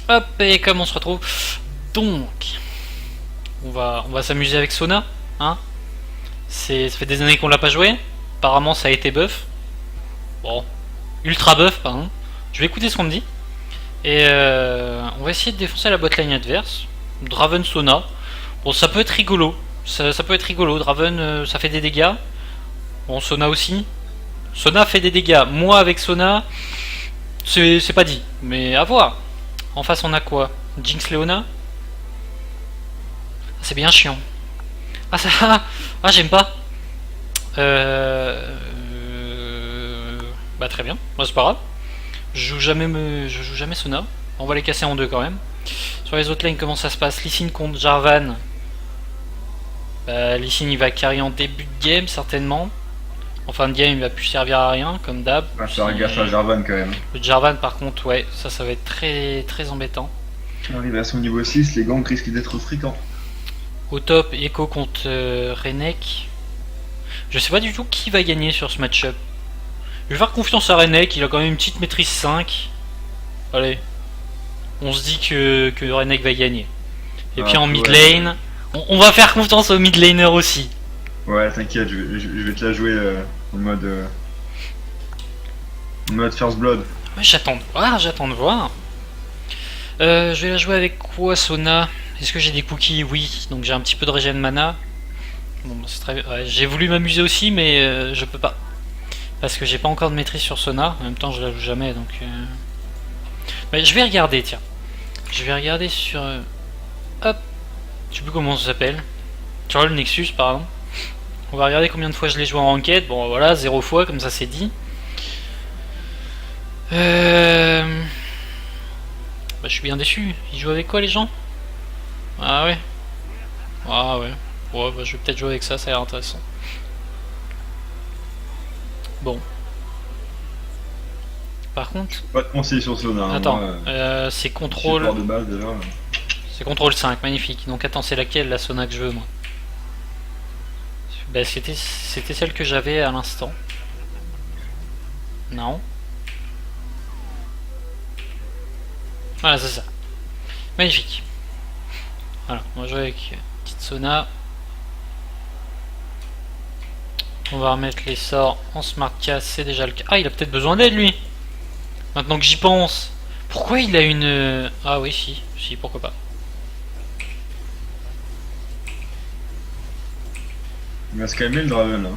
Hop, et comme on se retrouve, donc, on va s'amuser avec Sona, hein. Ça fait des années qu'on l'a pas joué. Apparemment, ça a été buff. Bon, ultra buff, pardon. Je vais écouter ce qu'on me dit. Et on va essayer de défoncer la boîte line adverse. Draven Sona. Bon, ça peut être rigolo. Ça peut être rigolo. Draven, ça fait des dégâts. Bon, Sona aussi. Sona fait des dégâts. Moi, avec Sona, c'est pas dit. Mais à voir. En face, on a quoi? Jinx Leona. C'est bien chiant. Ah, ça. Ah, j'aime pas. Bah, très bien. Bah, c'est pas grave. Je joue jamais Sona. On va les casser en deux quand même. Sur les autres lanes, comment ça se passe? Lee Sin contre Jarvan. Bah, Lee Sin il va carry en début de game certainement. En fin de game il va plus servir à rien comme d'hab. Va faire gaffe à Jarvan quand même. Le Jarvan par contre ouais, ça va être très embêtant. Arrivé à son niveau 6, les ganks risquent d'être fréquents. Au top, Echo contre Renek. Je sais pas du tout qui va gagner sur ce match-up. Je vais faire confiance à Renek, il a quand même une petite maîtrise 5. Allez. On se dit que Renek va gagner. Et puis en mid lane, on va faire confiance au mid laner aussi. Ouais, t'inquiète, je vais te la jouer en mode First Blood. Ouais, j'attends de voir. Je vais la jouer avec quoi, Sona? Est-ce que j'ai des cookies? Oui, donc j'ai un petit peu de régène mana. Bon, c'est très... ouais, j'ai voulu m'amuser aussi, mais je peux pas. Parce que j'ai pas encore de maîtrise sur Sona. En même temps, je la joue jamais, donc... Mais je vais regarder, tiens. Je vais regarder sur... hop. Je sais plus comment ça s'appelle. Sur le Nexus, pardon. On va regarder combien de fois je l'ai joué en enquête. Bon, voilà, 0 fois, comme ça c'est dit. Bah, je suis bien déçu. Ils jouent avec quoi, les gens? Ah ouais. Ah ouais. Ouais, bah, je vais peut-être jouer avec ça a l'air intéressant. Bon. Par contre... Pas de conseil sur Sona. Attends, c'est contrôle... de base, déjà. C'est contrôle 5, magnifique. Donc attends, c'est laquelle la Sona que je veux, moi? Bah, c'était celle que j'avais à l'instant. Non. Voilà, c'est ça. Magnifique. Voilà, on va jouer avec petite Sona. On va remettre les sorts en smart cast, c'est déjà le cas. Ah, il a peut-être besoin d'aide, lui. Maintenant que j'y pense. Pourquoi il a une... Ah oui, si, pourquoi pas. Il va se calmer le Draven là.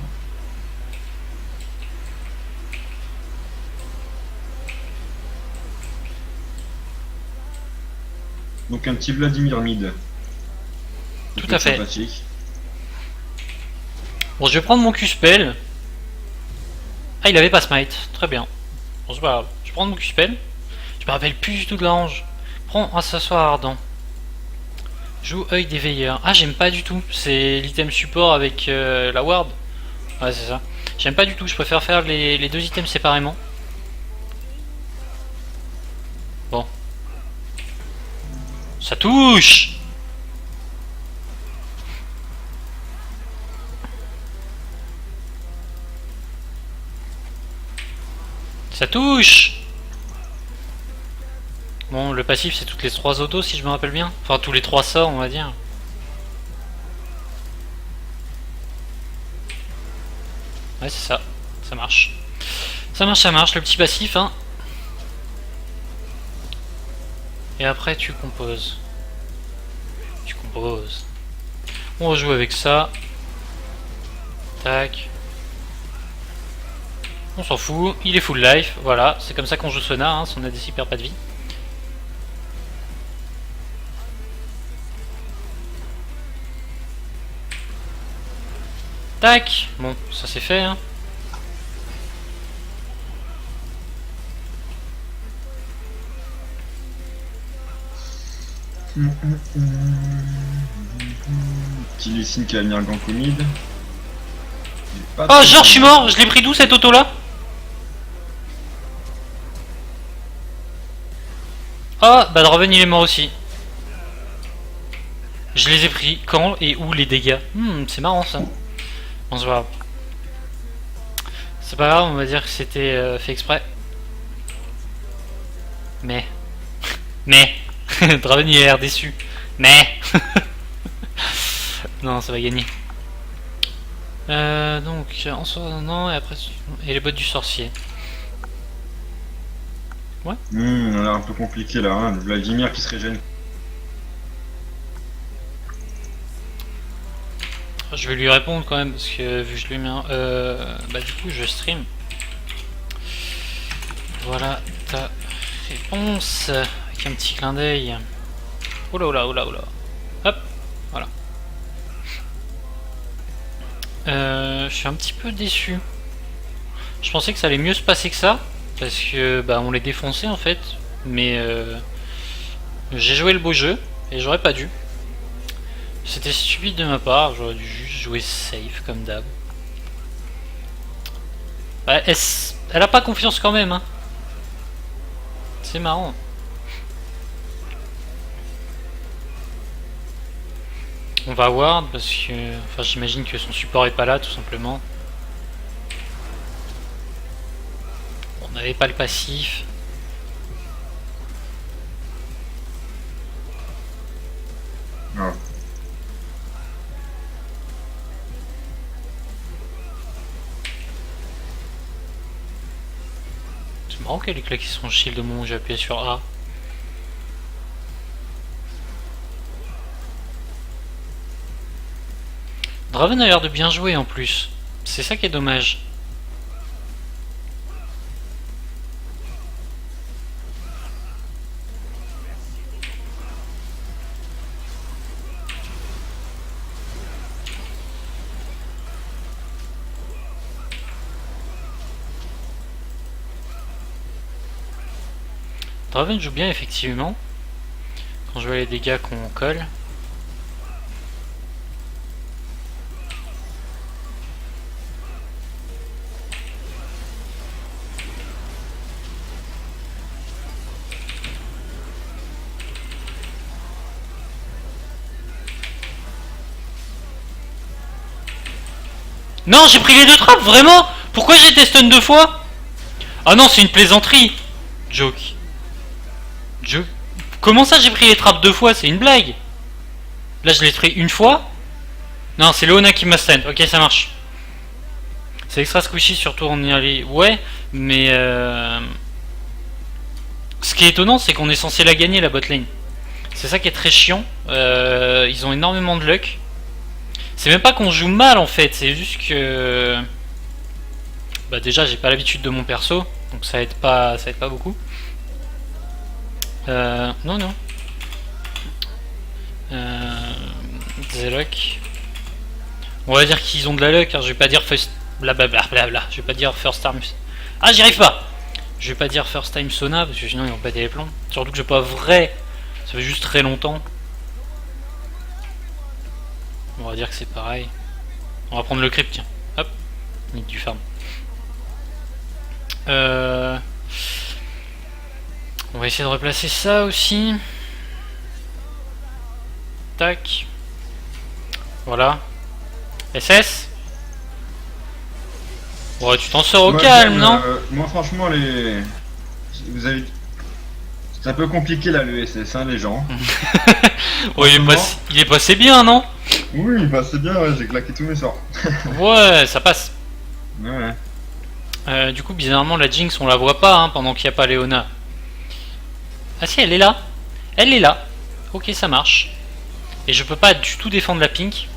Donc un petit Vladimir mid. Tout à fait. Sympathique. Bon, je vais prendre mon Q-Spell. Ah, il avait pas smite. Très bien. Bon, c'est pas grave. Je vais prendre mon Q-Spell. Je me rappelle plus du tout de la range. Prends un s'asseoir ardent. Joue œil des veilleurs. Ah, j'aime pas du tout. C'est l'item support avec la ward. Ouais, c'est ça. J'aime pas du tout. Je préfère faire les deux items séparément. Bon. Ça touche! Ça touche! Bon, le passif c'est toutes les 3 autos si je me rappelle bien. Enfin, tous les 3 sorts, on va dire. Ouais, c'est ça. Ça marche. Ça marche, le petit passif, hein. Et après, tu composes. Tu composes. On va jouer avec ça. Tac. On s'en fout, il est full life, voilà, c'est comme ça qu'on joue Sona, hein, Sona DC perd pas de vie. Tac. Bon, ça c'est fait, hein. Petit Lee Sin qui va venir gank au mid. Oh, genre je suis mort, je l'ai pris d'où cette auto là? Oh, bah Draven il est mort aussi. Je les ai pris quand et où les dégâts? C'est marrant ça. Bon, c'est pas grave. C'est pas grave, on va dire que c'était fait exprès. Mais. Draven il a l'air déçu. Mais non, ça va gagner. Donc en soi non, et après et les bottes du sorcier. On a l'air un peu compliqué là, hein. Vladimir qui se régène. Je vais lui répondre quand même parce que vu que je lui mets un... bah du coup je stream. Voilà ta réponse avec un petit clin d'œil. Oula oula oula oula. Hop, voilà. Je suis un petit peu déçu. Je pensais que ça allait mieux se passer que ça parce que bah on les défonçait en fait. Mais j'ai joué le beau jeu et j'aurais pas dû. C'était stupide de ma part, j'aurais dû juste jouer safe comme d'hab. Bah, elle a pas confiance quand même, hein. C'est marrant. On va voir parce que... Enfin j'imagine que son support est pas là tout simplement. On n'avait pas le passif. Ah. C'est marrant qu'elle ait claqué son shield au moment où j'ai appuyé sur A. Draven a l'air de bien jouer en plus. C'est ça qui est dommage. Draven joue bien effectivement. Quand je vois les dégâts qu'on colle. Non, j'ai pris les deux trappes, vraiment? Pourquoi j'ai été stun deux fois? Ah non, c'est une plaisanterie. Joke. Comment ça j'ai pris les trappes deux fois? C'est une blague. Là je l'ai pris une fois. Non, c'est Leona qui m'a stun. Ok, ça marche. C'est extra squishy, surtout on y allait. Ouais, mais ce qui est étonnant, c'est qu'on est censé la gagner la botlane. C'est ça qui est très chiant. Ils ont énormément de luck. C'est même pas qu'on joue mal en fait, c'est juste que... Bah déjà j'ai pas l'habitude de mon perso, donc ça aide pas beaucoup. Non. Des luck. On va dire qu'ils ont de la luck, car je vais pas dire first... Blablabla, je vais pas dire first time... Ah, j'y arrive pas. Je vais pas dire first time sauna, parce que sinon ils vont péter les plombs. Surtout que j'ai pas vrai, ça fait juste très longtemps. On va dire que c'est pareil. On va prendre le crypt, tiens. Hop, nique du farm. On va essayer de replacer ça aussi. Tac. Voilà. SS. Ouais, tu t'en sors au calme, non? Moi franchement les... Vous avez... C'est un peu compliqué là le SS, hein, les gens. Ouais, il est passé bien, non? Oui, bah c'est bien, ouais, j'ai claqué tous mes sorts. Ouais, ça passe. Ouais. Du coup, bizarrement, la Jinx, on la voit pas hein, pendant qu'il n'y a pas Leona. Ah si, elle est là. Elle est là. Ok, ça marche. Et je peux pas du tout défendre la Pink.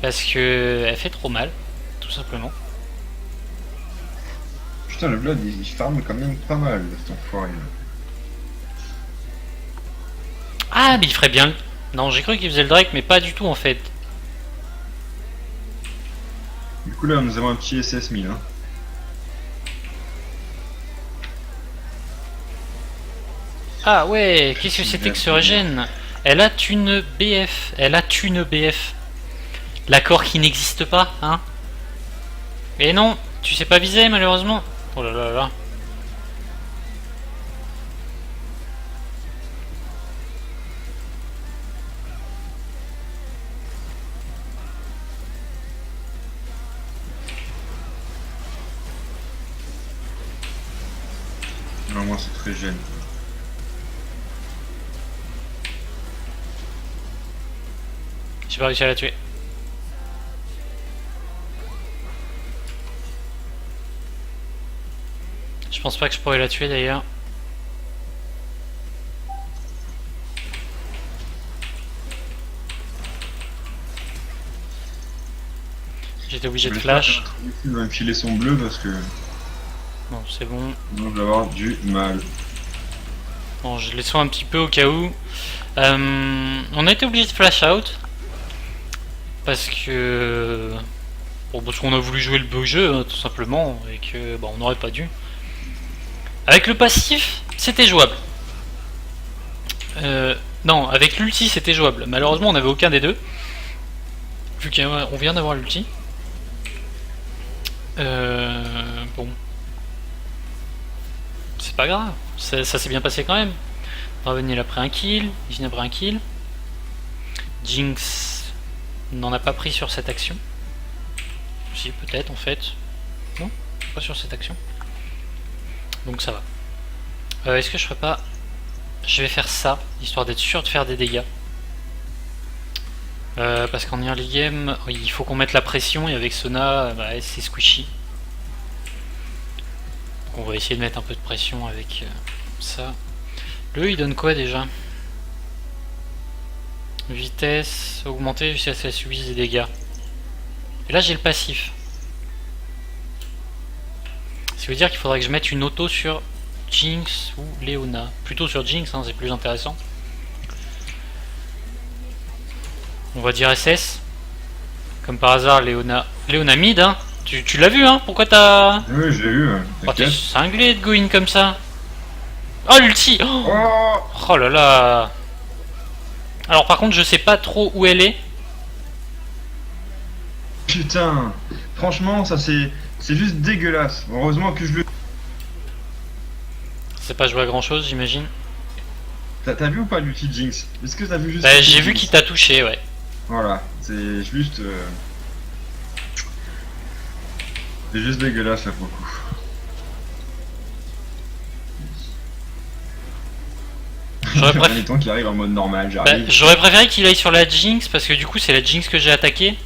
Parce que elle fait trop mal. Tout simplement. Putain, le Blood, il farme quand même pas mal, cet enfoiré. Ah, mais il ferait bien. Non, j'ai cru qu'il faisait le Drake, mais pas du tout en fait. Du coup là, nous avons un petit SS 1000. Hein. Ah ouais, qu'est-ce que c'était que ce régène? Elle a une BF. Elle a une BF. L'accord qui n'existe pas, hein? Et non, tu sais pas viser malheureusement. Oh là là là. Non, moi c'est très gêne. J'ai pas réussi à la tuer. Je pense pas que je pourrais la tuer d'ailleurs. J'étais obligé de flash. Il va me filer son bleu parce que Bon, c'est bon. sinon je vais avoir du mal. Bon, je les soins un petit peu au cas où. On a été obligé de flash out. Parce que... Bon, parce qu'on a voulu jouer le beau jeu, hein, tout simplement. Et que, bon, on n'aurait pas dû. Avec le passif, c'était jouable. Non, avec l'ulti, c'était jouable. Malheureusement, on n'avait aucun des deux. Vu qu'on vient d'avoir l'ulti. Bon. C'est pas grave. Ça s'est bien passé quand même. Raven il a pris un kill. Jhin a pris un kill. Jinx n'en a pas pris sur cette action. Si, peut-être en fait. Non, pas sur cette action. Donc ça va. Est-ce que je ferais pas... Je vais faire ça, histoire d'être sûr de faire des dégâts. Parce qu'en early game, il faut qu'on mette la pression et avec Sona, bah, c'est squishy. Donc on va essayer de mettre un peu de pression avec ça. Le il donne quoi déjà? Vitesse augmentée jusqu'à ce qu'elle subisse des dégâts. Et là j'ai le passif. Ça veut dire qu'il faudrait que je mette une auto sur Jinx ou Leona. Plutôt sur Jinx, hein, c'est plus intéressant. On va dire SS. Comme par hasard, Leona mid, hein. Tu l'as vu, hein. Pourquoi t'as... Oui, je l'ai vu. Oh, t'es cinglé de go in comme ça. Oh, l'ulti. Oh, Oh là là. Alors par contre, je sais pas trop où elle est. putain. Franchement, ça c'est juste dégueulasse. Heureusement que je le... C'est pas joué à grand chose, j'imagine. T'as vu ou pas l'ulti Jinx? Est-ce que t'as vu juste... Bah, l'ulti j'ai vu Jinx qu'il t'a touché, ouais. Voilà, c'est juste... C'est juste dégueulasse là pour le coup. J'aurais Les temps qui arrivent en mode normal, Bah, j'arrive. j'aurais préféré qu'il aille sur la Jinx parce que du coup c'est la Jinx que j'ai attaqué.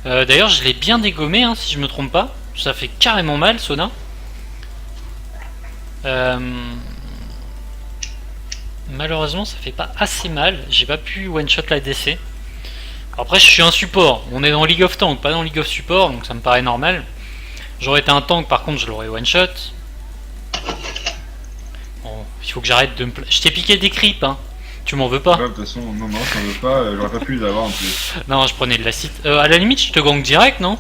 D'ailleurs je l'ai bien dégommé hein, si je me trompe pas. Ça fait carrément mal Sona. Malheureusement ça fait pas assez mal. J'ai pas pu one shot la DC. Après je suis un support. On est dans League of Tank, pas dans League of Support, donc ça me paraît normal. J'aurais été un tank par contre je l'aurais one shot. Bon, il faut que j'arrête de me... Je t'ai piqué des creeps hein. Tu m'en veux pas? De toute façon, non, je t'en veux pas, j'aurais pas pu les avoir en plus. Non, je prenais de l'acide. À la limite, je te gank direct, non?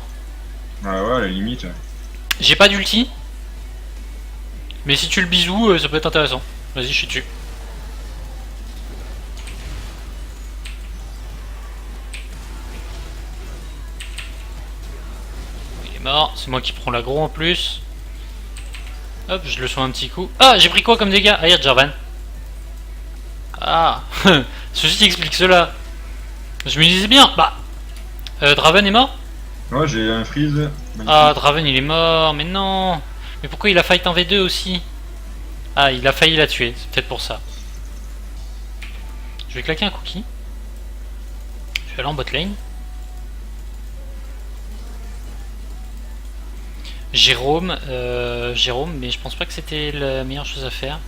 Ah ouais, à la limite. J'ai pas d'ulti. Mais si tu le bisous, ça peut être intéressant. Vas-y, je suis dessus. Il est mort, c'est moi qui prends l'aggro en plus. Hop, je le soins un petit coup. Ah, j'ai pris quoi comme dégâts? Ah, y'a Jarvan. Ah, ceci explique cela. Je me disais bien, bah. Draven est mort? Ouais, j'ai un freeze. Magnifique. Ah, Draven il est mort, mais non. Mais pourquoi il a fight en V2 aussi? Ah, il a failli la tuer, c'est peut-être pour ça. Je vais claquer un cookie. Je vais aller en bot lane. Jérôme, mais je pense pas que c'était la meilleure chose à faire.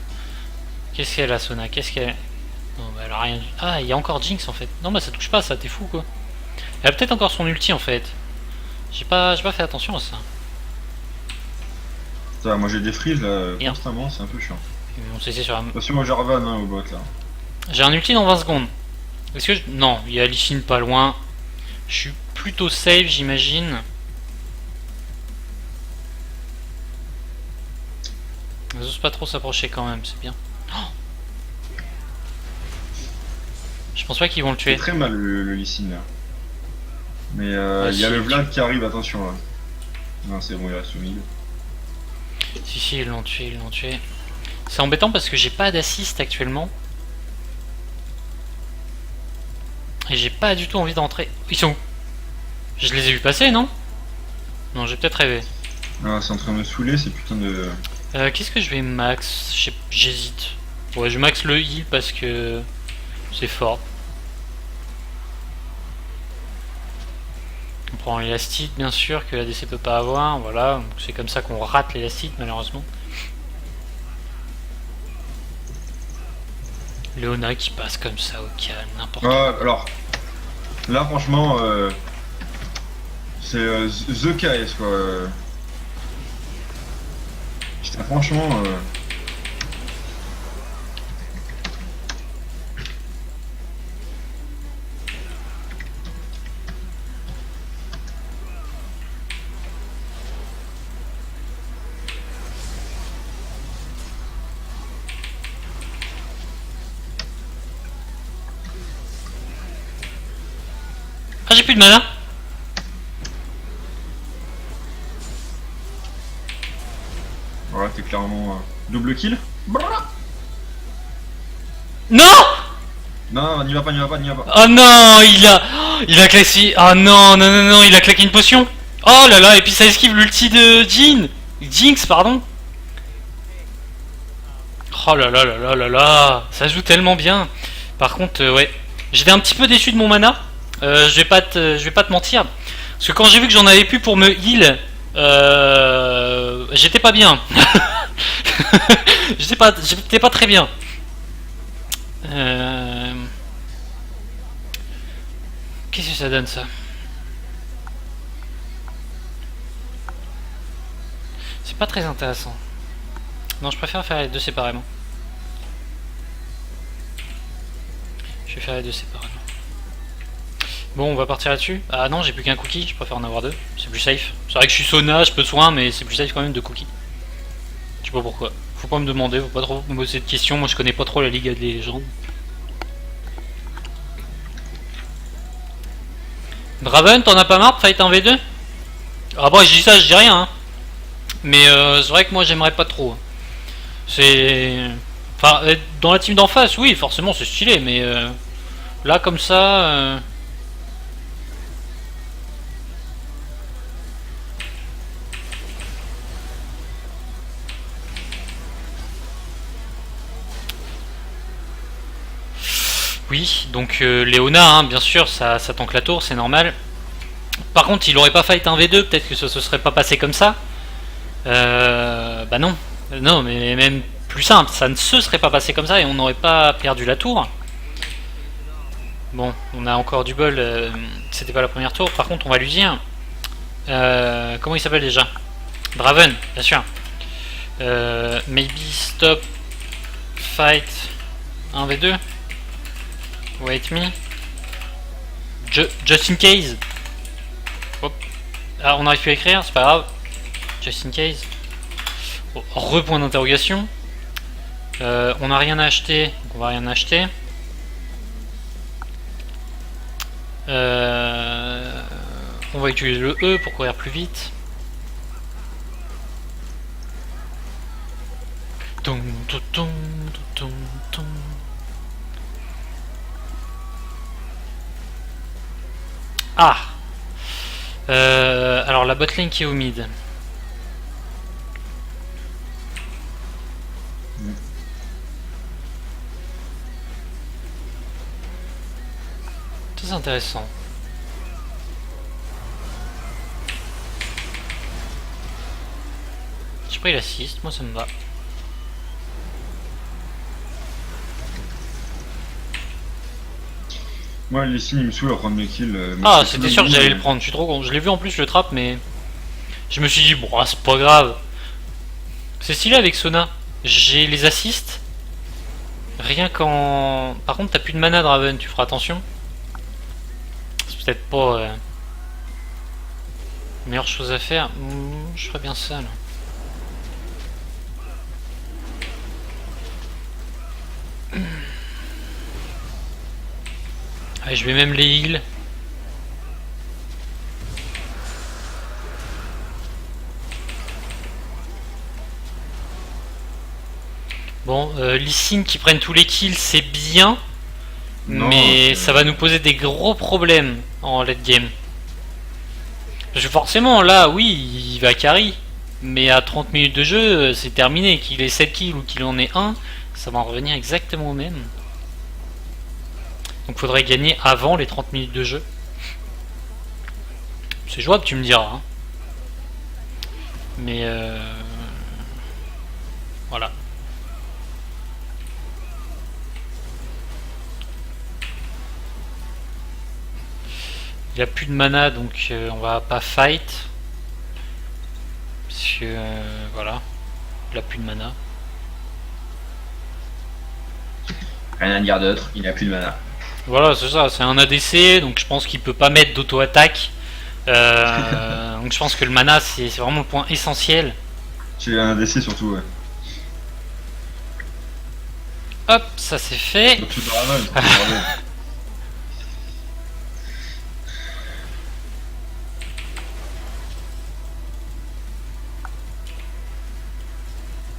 Qu'est-ce qu'elle a, Sona? Qu'est-ce qu'elle... Non, bah elle a rien du... Ah, il y a encore Jinx en fait. Non, bah ça touche pas, ça, t'es fou quoi. Elle a peut-être encore son ulti en fait. J'ai pas fait attention à ça. Putain, moi j'ai des freezes là, Merde. constamment, c'est un peu chiant. On s'est sur un... Attention à Jarvan hein, au bot là. J'ai un ulti dans 20 secondes. Est-ce que je... Non, il y a Lee Sin pas loin. Je suis plutôt safe, j'imagine. Ils osent pas trop s'approcher quand même, c'est bien. Oh, je pense pas qu'ils vont le C'est tuer. très mal le Lee Sin là. Mais Ah, il y a si, le Vlad qui arrive, attention là. Non, c'est bon, il reste au milieu. Si, ils l'ont tué, ils l'ont tué. C'est embêtant parce que j'ai pas d'assist actuellement. Et j'ai pas du tout envie d'entrer. Ils sont où? Je les ai vus passer, non? Non, j'ai peut-être rêvé. Ah, c'est en train de me saouler ces putains de... Qu'est-ce que je vais max? J'hésite. Ouais, je max le heal parce que c'est fort. prend l'élastite bien sûr que la DC peut pas avoir, voilà, c'est comme ça qu'on rate l'élastite malheureusement. Léona qui passe comme ça au calme, n'importe quoi. Alors, là franchement, c'est The KS quoi. Putain, franchement. Ah, j'ai plus de mana. Voilà, t'es clairement double kill. Non! Non, n'y va pas, n'y va pas, n'y va pas. Oh non, il a claqué. Ah non, non, non, non, il a claqué une potion. Oh là là, et puis ça esquive l'ulti de Jinx, pardon. Oh là là là là là là, ça joue tellement bien. Par contre, ouais, j'étais un petit peu déçu de mon mana. Je vais pas te mentir, parce que quand j'ai vu que j'en avais plus pour me heal, j'étais pas bien. j'étais pas très bien. Qu'est-ce que ça donne ça? C'est pas très intéressant. Non, je préfère faire les deux séparément. Je vais faire les deux séparément. Bon, on va partir là-dessus. Ah non, j'ai plus qu'un cookie, je préfère en avoir deux. C'est plus safe. C'est vrai que je suis Sona, je peux soin, mais c'est plus safe quand même de cookies. Je sais pas pourquoi. Faut pas me demander, faut pas trop me poser de questions. Moi, je connais pas trop la Ligue des légendes. Draven, t'en as pas marre de fight en V2? Ah bon, je dis ça, je dis rien. Hein. Mais c'est vrai que moi, j'aimerais pas trop. C'est... Enfin, dans la team d'en face, oui, forcément, c'est stylé, mais là, comme ça... Oui, donc Léona, hein, bien sûr, ça tank la tour, c'est normal. Par contre, il aurait pas fight un V2, peut-être que ça se serait pas passé comme ça. Bah non. Non, mais même plus simple, ça ne se serait pas passé comme ça et on n'aurait pas perdu la tour. Bon, on a encore du bol, c'était pas la première tour. Par contre, on va lui dire... comment il s'appelle déjà? Draven, bien sûr. Maybe stop fight 1v2. Wait me. Just in case. Hop. Ah, on n'arrive plus à écrire, c'est pas grave. Just in case. Oh, re-point d'interrogation. On n'a rien à acheter, donc on va rien acheter. On va utiliser le E pour courir plus vite. Tum, tum, tum, tum, tum. Ah, alors la botlane qui est au mid. C'est intéressant. J'ai pris l'assist, moi ça me va. Moi, les signes, il me saoule à prendre mes kills. Ah, c'était sûr que j'allais le prendre, je suis trop con. Je l'ai vu en plus, je le trappe, mais je me suis dit, bon, c'est pas grave. C'est stylé avec Sona. J'ai les assists. Rien qu'en. Par contre, t'as plus de mana, Draven, tu feras attention. C'est peut-être pas. Meilleure chose à faire. Je ferais bien ça là. Allez, je vais même les heal. Bon, Lee Sin qui prennent tous les kills, c'est bien. Non, mais ça va nous poser des gros problèmes en late game. Parce que forcément, là, oui, il va carry. Mais à 30 minutes de jeu, c'est terminé. Qu'il ait 7 kills ou qu'il en ait 1, ça va en revenir exactement au même. Donc faudrait gagner avant les 30 minutes de jeu. C'est jouable, tu me diras. Hein. Mais voilà. Il a plus de mana, donc on va pas fight. Parce que voilà, il a plus de mana. Rien à dire d'autre, il a plus de mana. Voilà, c'est ça, c'est un ADC, donc je pense qu'il peut pas mettre d'auto-attaque. Donc je pense que le mana c'est vraiment le point essentiel. Tu as un DC surtout, ouais. Hop, ça c'est fait. Surtout Draven, surtout Draven.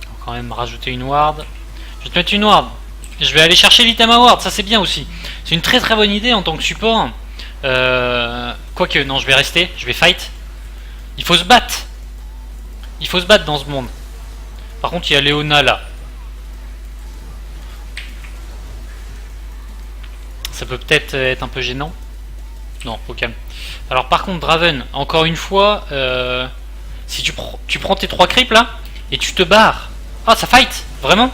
On va quand même rajouter une ward. Je vais te mettre une ward. Je vais aller chercher l'item à ward, ça c'est bien aussi. C'est une très très bonne idée en tant que support. Quoique, non, je vais rester, je vais fight. Il faut se battre. Il faut se battre dans ce monde. Par contre, il y a Léona là. Ça peut peut-être être un peu gênant. Non, au calme. Alors par contre, Draven, encore une fois, si tu prends tes 3 creeps là, et tu te barres. Ah, ça fight. Vraiment.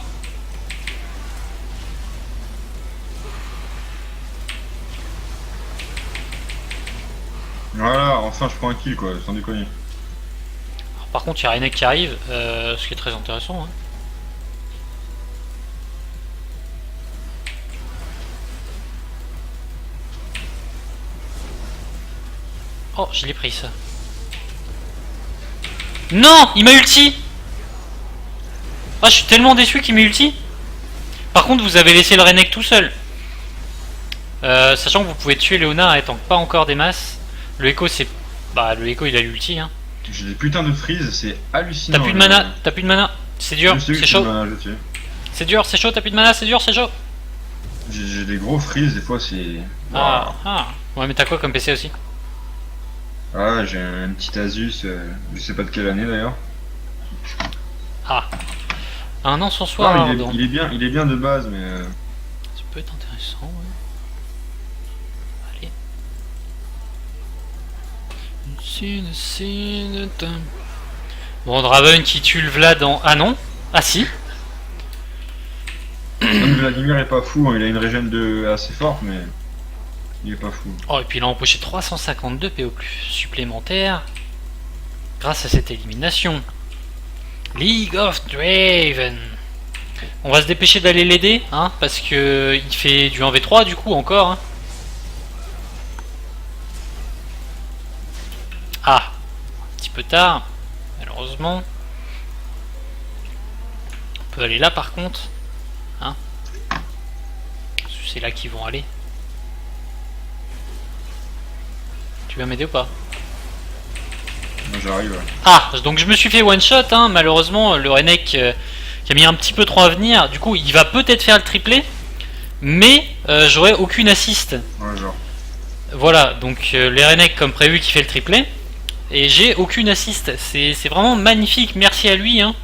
Voilà, enfin je prends un kill quoi, sans déconner. Alors, par contre, il y a Renek qui arrive, ce qui est très intéressant. Hein. Oh, je l'ai pris ça. Non, il m'a ulti. Ah, je suis tellement déçu qu'il m'ait ulti. Par contre, vous avez laissé le Renek tout seul. Sachant que vous pouvez tuer Léona étant pas encore des masses. Le Echo, c'est... Bah, le Echo, il a l'ulti, hein. J'ai des putains de freeze, c'est hallucinant. T'as plus de mana, t'as plus de mana. C'est dur, c'est chaud. C'est dur, c'est chaud, t'as plus de mana, c'est dur, c'est chaud. J'ai des gros freeze, des fois c'est... Ah, ah. Ouais, mais t'as quoi comme PC aussi? Ah, j'ai un petit Asus, je sais pas de quelle année d'ailleurs. Ah. Un encensoir, Ah, il est bien de base, mais... Ça peut être intéressant, ouais. Allez. Bon, Draven qui tue le Vlad en... Ah non. Ah si. Même Vladimir est pas fou, hein, il a une régène de assez forte, mais... Il est pas fou. Oh, et puis il a empoché 352 PO plus supplémentaires grâce à cette élimination. League of Draven. On va se dépêcher d'aller l'aider, hein, parce que il fait du 1v3 du coup encore. Hein. Ah, un petit peu tard, malheureusement. On peut aller là par contre, hein. C'est là qu'ils vont aller. Tu vas m'aider ou pas? Moi j'arrive. Ouais. Ah, donc je me suis fait one shot, hein. Malheureusement le Renek qui a mis un petit peu trop à venir, du coup il va peut-être faire le triplé, mais j'aurai aucune assist. Ouais, genre. Voilà, donc les Renek comme prévu qui fait le triplé, et j'ai aucune assist, c'est vraiment magnifique, merci à lui. Hein.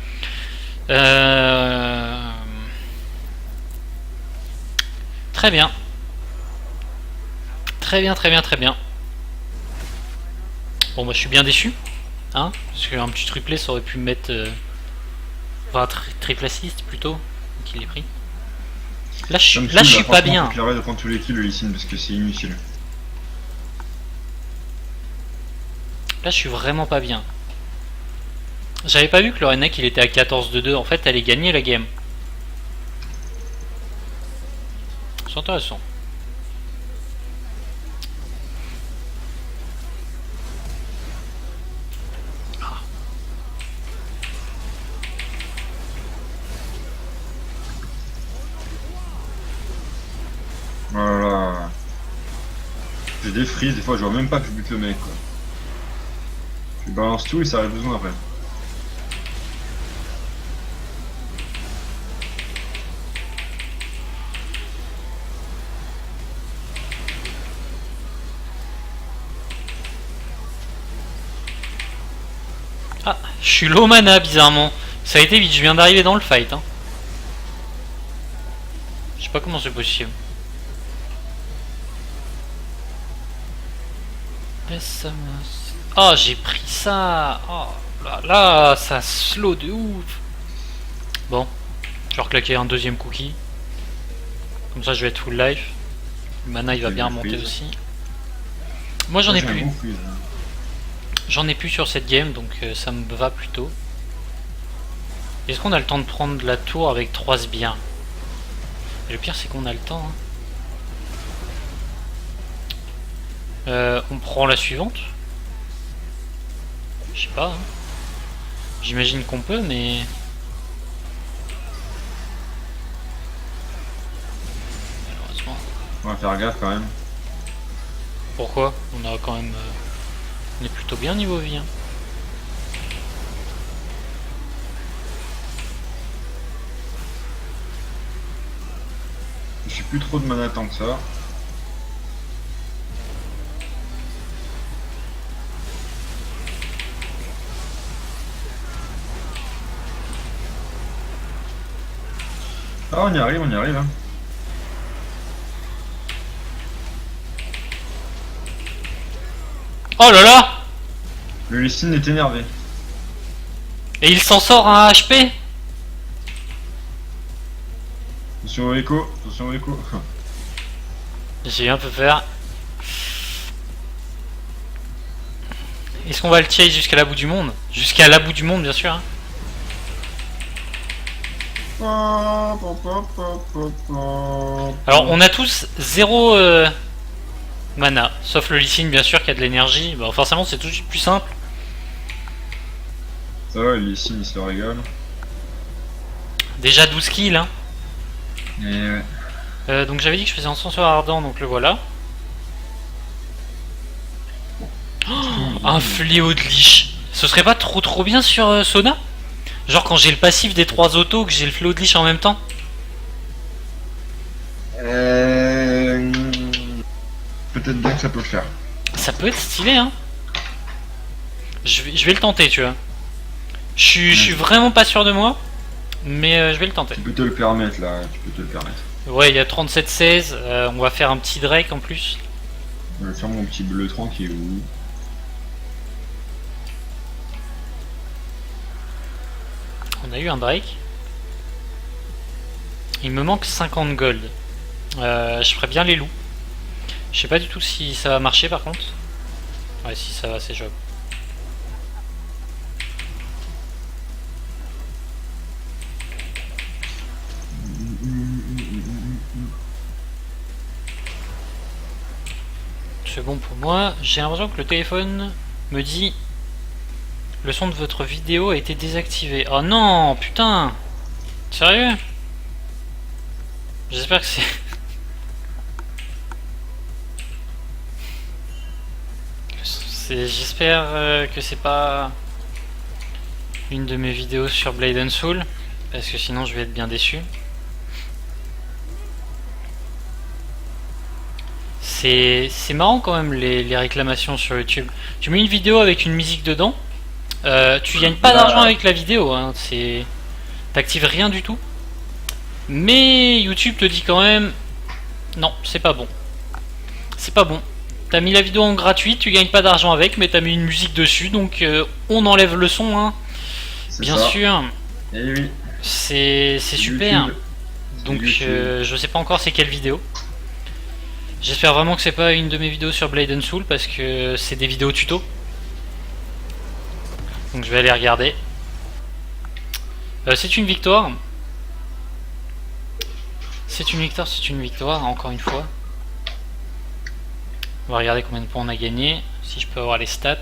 Très bien. Très bien, très bien, très bien. Bon bah je suis bien déçu, hein, parce qu'un petit triplé ça aurait pu me mettre... enfin triple assist plutôt, qu'il ait pris. Là je suis pas bien. Il arrête de prendre tous les kills le Lee Sin parce que c'est inutile. Là je suis vraiment pas bien. J'avais pas vu que le Renek il était à 14-2-2, en fait elle est gagnée la game. C'est intéressant. Voilà. J'ai des freeze, des fois je vois même pas que je bute le mec quoi. Je balance tout et ça arrive besoin après. Ah, je suis low mana bizarrement. Ça a été vite, je viens d'arriver dans le fight. Hein. Je sais pas comment c'est possible. SMS. Oh, j'ai pris ça. Oh là là, ça slow de ouf. Bon, je vais reclaquer un deuxième cookie. Comme ça, je vais être full life. Le mana, il va bien remonter aussi. Moi, j'en ai plus. J'en ai plus sur cette game, donc ça me va plutôt. Est-ce qu'on a le temps de prendre la tour avec 3 sbires? Le pire, c'est qu'on a le temps. Hein. On prend la suivante. Je sais pas. Hein. J'imagine qu'on peut, mais... Malheureusement. On va faire gaffe quand même. Pourquoi? On a quand même... On est plutôt bien niveau vie. Hein. J'ai plus trop de mana tant que ça. Ah, on y arrive, hein. Oh là là! Le Lee Sin est énervé. Et il s'en sort un HP? Attention au écho, attention au écho. J'ai un peu peur. Est-ce qu'on va le chase jusqu'à la bout du monde? Jusqu'à la bout du monde, bien sûr. Hein. Alors, on a tous 0 mana, sauf le Lee Sin, bien sûr, qui a de l'énergie. Bon, forcément, c'est tout de suite plus simple. Ça va, le Lee Sin il se régale. Déjà 12 kills. Hein. Et ouais. Donc, j'avais dit que je faisais un sens ardent, donc le voilà. Oh, un fléau de liche. Ce serait pas trop bien sur Sona? Genre quand j'ai le passif des 3 autos, que j'ai le fléau de liche en même temps? Peut-être bien que ça peut le faire. Ça peut être stylé, hein. Je vais le tenter, tu vois. Je suis vraiment pas sûr de moi, mais je vais le tenter. Tu peux te le permettre là, tu peux te le permettre. Ouais, il y a 37-16, on va faire un petit Drake en plus. Je vais faire mon petit bleu tranquille. On a eu un Drake. Il me manque 50 gold. Je ferais bien les loups. Je sais pas du tout si ça va marcher par contre. Ouais, si ça va, c'est job. C'est bon pour moi. J'ai l'impression que le téléphone me dit le son de votre vidéo a été désactivé. Oh non, putain. Sérieux? J'espère que c'est... J'espère que c'est pas une de mes vidéos sur Blade and Soul, parce que sinon je vais être bien déçu. C'est marrant quand même les réclamations sur YouTube. Tu mets une vidéo avec une musique dedans, tu gagnes pas d'argent avec la vidéo, hein, t'actives rien du tout. Mais YouTube te dit quand même, non, c'est pas bon. C'est pas bon. T'as mis la vidéo en gratuite, tu gagnes pas d'argent avec, mais t'as mis une musique dessus, donc on enlève le son, hein. Bien sûr. Et oui. C'est super. Donc je sais pas encore c'est quelle vidéo. J'espère vraiment que c'est pas une de mes vidéos sur Blade and Soul, parce que c'est des vidéos tuto. Donc je vais aller regarder. C'est une victoire. C'est une victoire, encore une fois. On va regarder combien de points on a gagné, si je peux avoir les stats.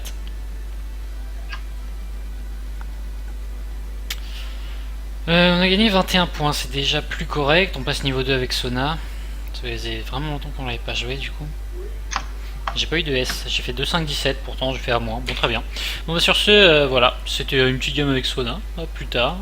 On a gagné 21 points, c'est déjà plus correct. On passe niveau 2 avec Sona. Ça faisait vraiment longtemps qu'on l'avait pas joué du coup. J'ai pas eu de S, j'ai fait 2-5-17, pourtant je fais à moins. Bon, très bien. Bon, bah, sur ce, voilà, c'était une petite game avec Sona. À plus tard.